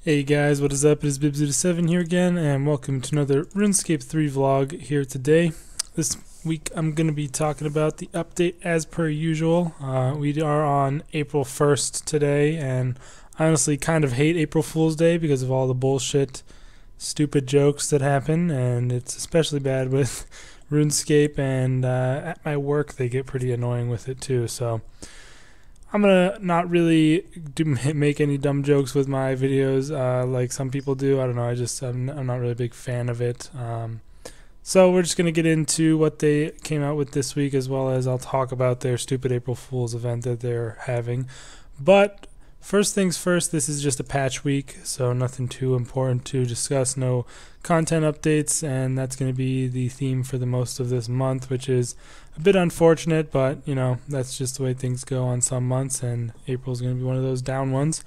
Hey guys, what is up? It is Bibs87 here again, and welcome to another RuneScape 3 vlog here today. This week I'm going to be talking about the update as per usual. We are on April 1st today, and I honestly kind of hate April Fool's Day because of all the bullshit, stupid jokes that happen, and it's especially bad with RuneScape, and at my work they get pretty annoying with it too, so I'm gonna not really make any dumb jokes with my videos like some people do. I don't know. I'm not really a big fan of it. So we're just gonna get into what they came out with this week, as well as I'll talk about their stupid April Fool's event that they're having. But first things first, this is just a patch week, so nothing too important to discuss. No content updates, and that's going to be the theme for the most of this month, which is a bit unfortunate, but you know, that's just the way things go on some months, and April's going to be one of those down ones.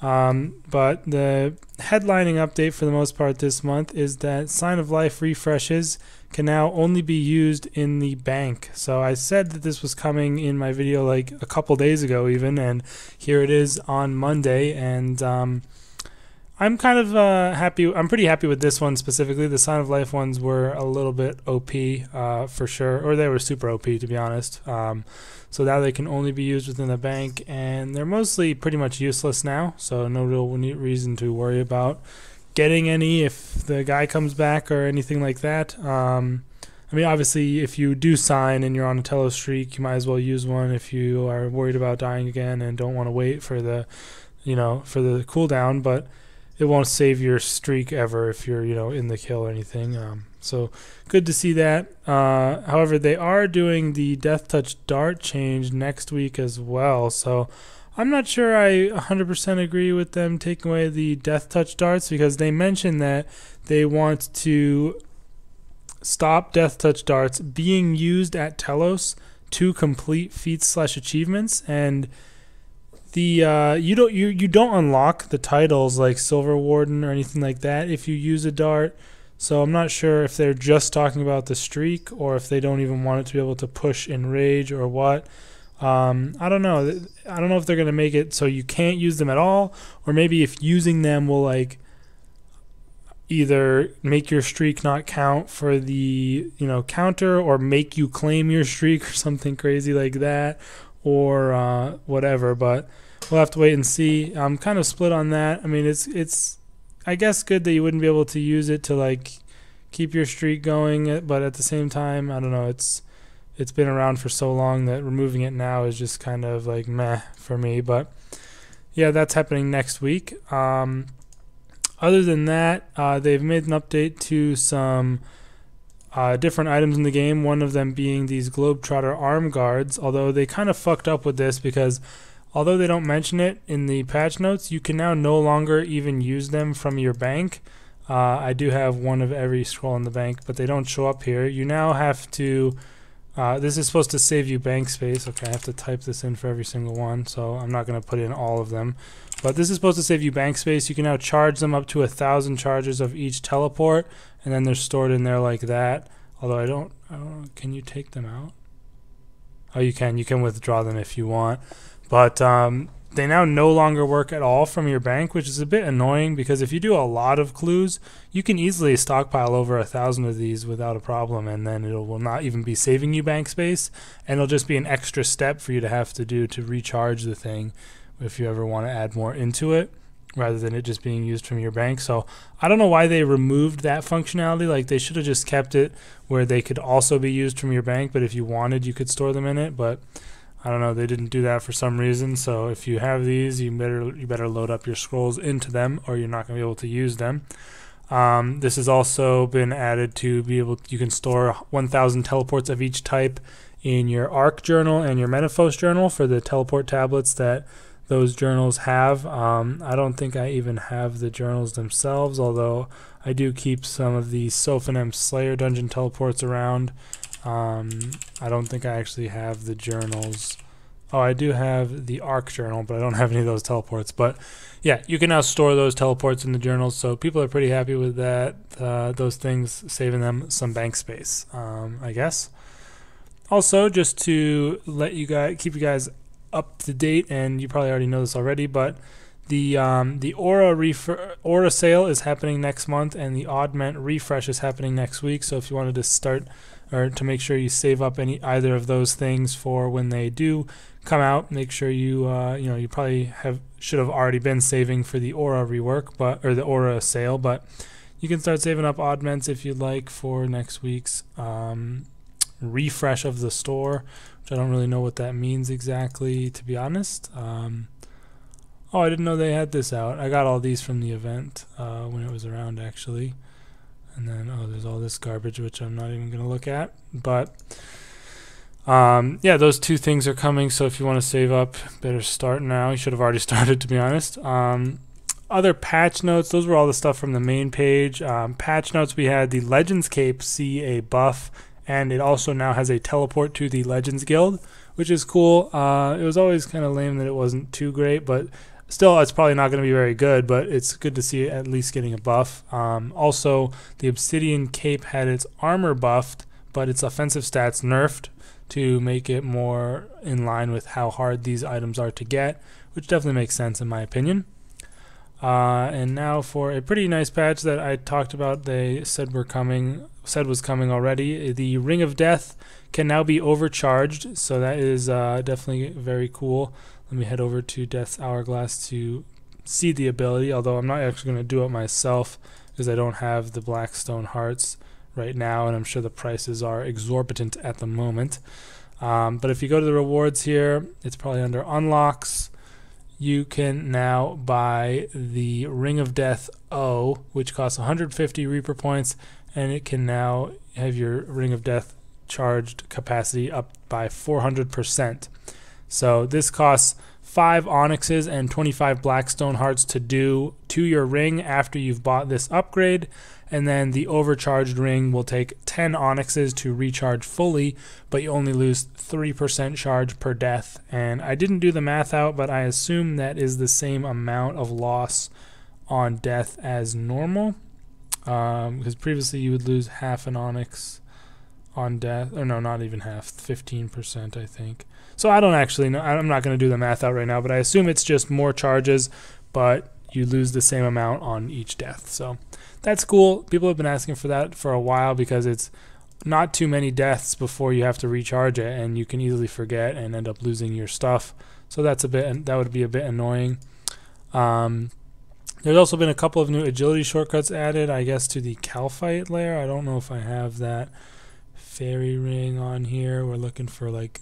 But the headlining update for the most part this month is that Sign of Life refreshes can now only be used in the bank. So I said that this was coming in my video like a couple days ago even, and here it is on Monday, and I'm kind of happy. I'm pretty happy with this one specifically. The Sign of Life ones were a little bit OP for sure, or they were super OP to be honest. So now they can only be used within the bank, and they're mostly pretty much useless now, so no real reason to worry about getting any if the guy comes back or anything like that. I mean, obviously, if you do sign and you're on a Telos streak, you might as well use one if you are worried about dying again and don't want to wait for the, for the cooldown, but it won't save your streak ever if you're, in the kill or anything. So good to see that. However, they are doing the Death Touch Dart change next week as well. So I'm not sure I 100% agree with them taking away the Death Touch Darts, because they mentioned that they want to stop Death Touch Darts being used at Telos to complete feats/achievements, and the you don't unlock the titles like Silver Warden or anything like that if you use a dart. So I'm not sure if they're just talking about the streak or if they don't even want it to be able to push in rage or what. I don't know. I don't know if they're going to make it so you can't use them at all, or maybe if using them will like either make your streak not count for the counter, or make you claim your streak or something crazy like that, or whatever. But we'll have to wait and see. I'm kind of split on that. I mean, it's I guess good that you wouldn't be able to use it to like keep your streak going, but at the same time, I don't know, it's been around for so long that removing it now is just kind of like meh for me. But yeah, that's happening next week. Other than that, they've made an update to some different items in the game, one of them being these Globetrotter arm guards, although they kind of fucked up with this because although they don't mention it in the patch notes, you can now no longer even use them from your bank. I do have one of every scroll in the bank, but they don't show up here. You now have to, this is supposed to save you bank space. Okay, I have to type this in for every single one, so I'm not going to put in all of them. But this is supposed to save you bank space. You can now charge them up to 1,000 charges of each teleport, and then they're stored in there like that. Although I don't know, can you take them out? Oh, you can withdraw them if you want. But they now no longer work at all from your bank, which is a bit annoying, because if you do a lot of clues, you can easily stockpile over 1,000 of these without a problem, and then it will not even be saving you bank space, and it'll just be an extra step for you to have to do to recharge the thing if you ever want to add more into it, rather than it just being used from your bank. So I don't know why they removed that functionality. Like, they should have just kept it where they could also be used from your bank, but if you wanted, you could store them in it. But I don't know, they didn't do that for some reason. So if you have these, you better load up your scrolls into them, or you're not going to be able to use them. This has also been added to be able, you can store 1,000 teleports of each type in your Arc journal and your Menaphos journal for the teleport tablets that those journals have. I don't think I even have the journals themselves, although I do keep some of the Sophonem Slayer dungeon teleports around. I don't think I actually have the journals. Oh, I do have the Arc journal, but I don't have any of those teleports. But yeah, you can now store those teleports in the journals, so people are pretty happy with that. Those things saving them some bank space, I guess. Also, just to let you guys keep you guys up to date, and you probably already know this already, but The aura sale is happening next month, and the augment refresh is happening next week. So if you wanted to start or to make sure you save up either of those things for when they do come out, make sure you you probably should have already been saving for the aura rework, or the aura sale, but you can start saving up augments if you'd like for next week's refresh of the store, which I don't really know what that means exactly, to be honest. Oh, I didn't know they had this out. I got all these from the event when it was around, actually. And then, oh, there's all this garbage, which I'm not even going to look at. But, yeah, those two things are coming. So if you want to save up, better start now. You should have already started, to be honest. Other patch notes, those were all the stuff from the main page. Patch notes, we had the Legends Cape see a buff, and it also now has a teleport to the Legends Guild, which is cool. It was always kind of lame that it wasn't too great, but still, it's probably not going to be very good, but it's good to see it at least getting a buff. Also, the Obsidian Cape had its armor buffed, but its offensive stats nerfed to make it more in line with how hard these items are to get, which definitely makes sense in my opinion. And now for a pretty nice patch that I talked about, they said was coming already. The Ring of Death can now be overcharged, so that is definitely very cool. Let me head over to Death's Hourglass to see the ability, although I'm not actually going to do it myself because I don't have the Blackstone Hearts right now, and I'm sure the prices are exorbitant at the moment. But if you go to the rewards here, it's probably under Unlocks. You can now buy the Ring of Death O, which costs 150 Reaper points, and it can now have your Ring of Death charged capacity up by 400%. So this costs 5 Onyxes and 25 Blackstone Hearts to do to your ring after you've bought this upgrade, and then the overcharged ring will take 10 Onyxes to recharge fully, but you only lose 3% charge per death. And I didn't do the math out, but I assume that is the same amount of loss on death as normal, because previously you would lose half an Onyx on death, or no, not even half, 15% I think. So I don't actually know, I'm not going to do the math out right now, but I assume it's just more charges, but you lose the same amount on each death. So that's cool. People have been asking for that for a while because it's not too many deaths before you have to recharge it, and you can easily forget and end up losing your stuff. So that would be a bit annoying. There's also been a couple of new agility shortcuts added, I guess, to the Calphite layer. I don't know if I have that fairy ring on here. We're looking for like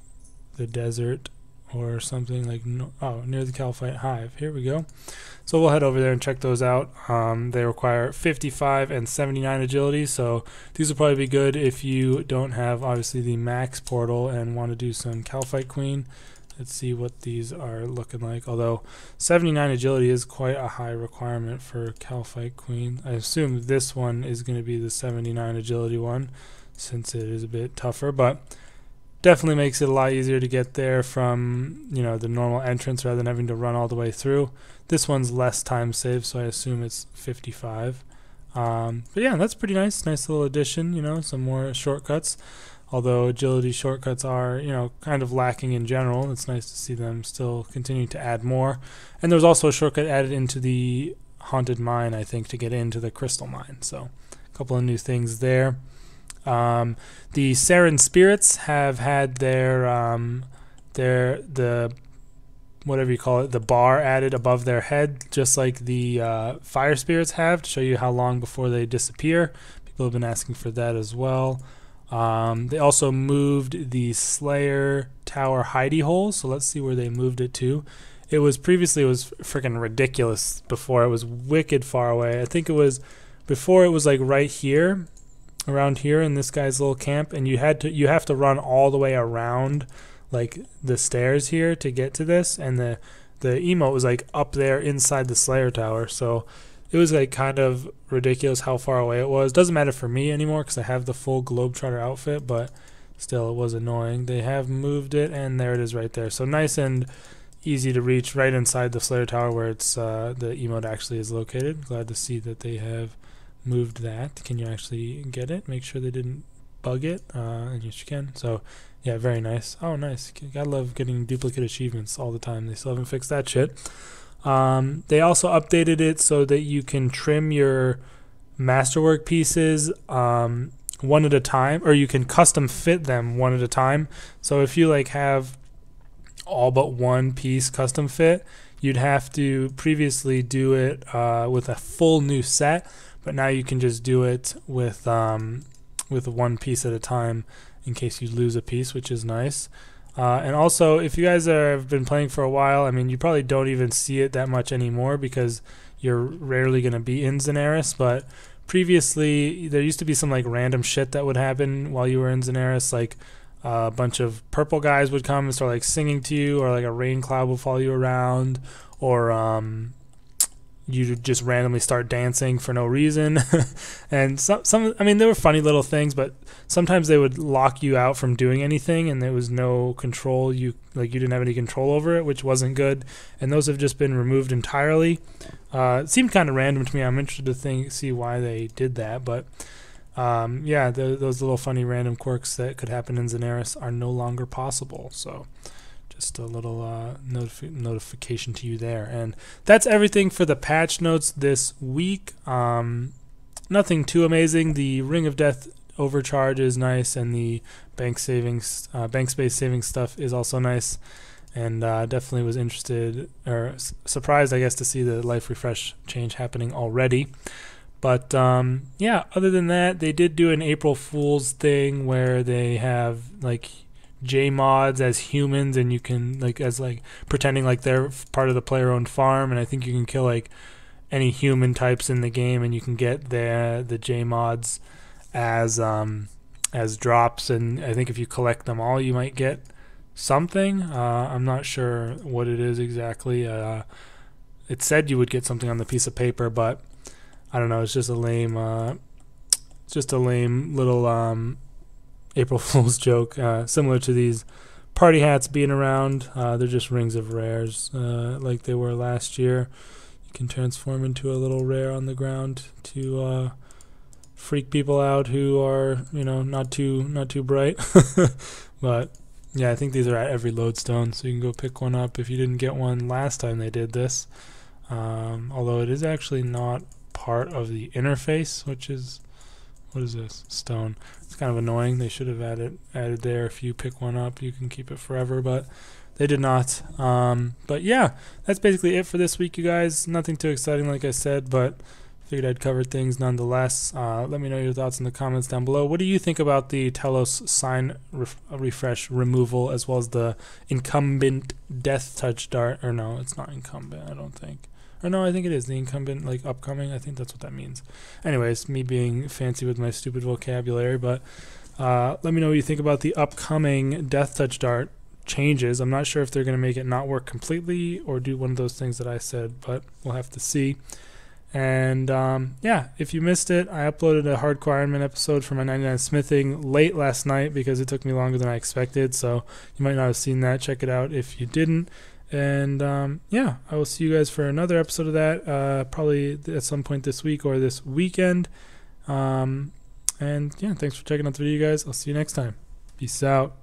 the desert or something like, near the Calphite hive. Here we go. So we'll head over there and check those out. They require 55 and 79 agility, so these will probably be good if you don't have obviously the max portal and want to do some Calphite Queen. Let's see what these are looking like, although 79 agility is quite a high requirement for Calphite Queen. I assume this one is going to be the 79 agility one since it is a bit tougher, but definitely makes it a lot easier to get there from, the normal entrance rather than having to run all the way through. This one's less time saved, so I assume it's 55. But yeah, that's pretty nice. Nice little addition, some more shortcuts. Although agility shortcuts are, kind of lacking in general. It's nice to see them still continue to add more. And there's also a shortcut added into the Haunted Mine, I think, to get into the Crystal Mine. So a couple of new things there. The Saren Spirits have had the whatever you call it, the bar added above their head, just like the Fire Spirits have, to show you how long before they disappear. People have been asking for that as well. They also moved the Slayer Tower hidey hole, so let's see where they moved it to. It was freaking ridiculous before. It was wicked far away. I think it was before, it was like right here, around here in this guy's little camp, and you have to run all the way around like the stairs here to get to this, and the emote was like up there inside the Slayer Tower, so it was like kind of ridiculous how far away it was. Doesn't matter for me anymore because I have the full Globetrotter outfit, but still it was annoying. They have moved it, and there it is right there. So nice and easy to reach right inside the Slayer Tower where it's the emote actually is located. Glad to see that they have moved that. Can you actually get it? Make sure they didn't bug it. And yes, you can. So yeah, very nice. Oh, nice. Gotta love getting duplicate achievements all the time. They still haven't fixed that shit. They also updated it so that you can trim your masterwork pieces one at a time, or you can custom fit them one at a time. So if you like have all but one piece custom fit, you'd have to previously do it with a full new set, but now you can just do it with one piece at a time in case you lose a piece, which is nice. And also, if you guys have been playing for a while, I mean, you probably don't even see it that much anymore because you're rarely going to be in Zanaris, but previously there used to be some like random shit that would happen while you were in Zanaris, like a bunch of purple guys would come and start like singing to you, or like a rain cloud would follow you around, or you just randomly start dancing for no reason. And some I mean, there were funny little things, but sometimes they would lock you out from doing anything and there was no control. You didn't have any control over it, which wasn't good. And those have just been removed entirely. It seemed kind of random to me. I'm interested to see why they did that, but yeah, those little funny random quirks that could happen in Zanaris are no longer possible. So just a little notification to you there. And that's everything for the patch notes this week. Nothing too amazing. The Ring of Death overcharge is nice, and the bank space saving stuff is also nice. And definitely was interested, or surprised, I guess, to see the life refresh change happening already. But yeah, other than that, they did do an April Fool's thing where they have like J mods as humans, and you can pretending like they're part of the player-owned farm, and I think you can kill like any human types in the game, and you can get the J mods as drops, and I think if you collect them all, you might get something. I'm not sure what it is exactly. It said you would get something on the piece of paper, but I don't know. It's just a lame little April Fool's joke, similar to these party hats being around. They're just rings of rares, like they were last year. You can transform into a little rare on the ground to freak people out who are, not too bright. But yeah, I think these are at every lodestone, so you can go pick one up if you didn't get one last time they did this. Although it is actually not part of the interface, which is, what is this? Stone. It's kind of annoying. They should have added there. If you pick one up, you can keep it forever, but they did not. But yeah, that's basically it for this week, you guys. Nothing too exciting, like I said, but figured I'd cover things nonetheless. Let me know your thoughts in the comments down below. What do you think about the Telos sign refresh removal, as well as the incumbent death touch dart? Or no, it's not incumbent, I don't think. Or no, I think it is the incumbent, like upcoming. I think that's what that means. Anyways, me being fancy with my stupid vocabulary, but let me know what you think about the upcoming death touch dart changes. I'm not sure if they're going to make it not work completely or do one of those things that I said, but we'll have to see. And yeah, if you missed it, I uploaded a Hardcore Iron Man episode for my 99 Smithing late last night because it took me longer than I expected, so you might not have seen that. Check it out if you didn't. And yeah, I will see you guys for another episode of that, probably at some point this week or this weekend. And yeah, thanks for checking out the video, guys. I'll see you next time. Peace out.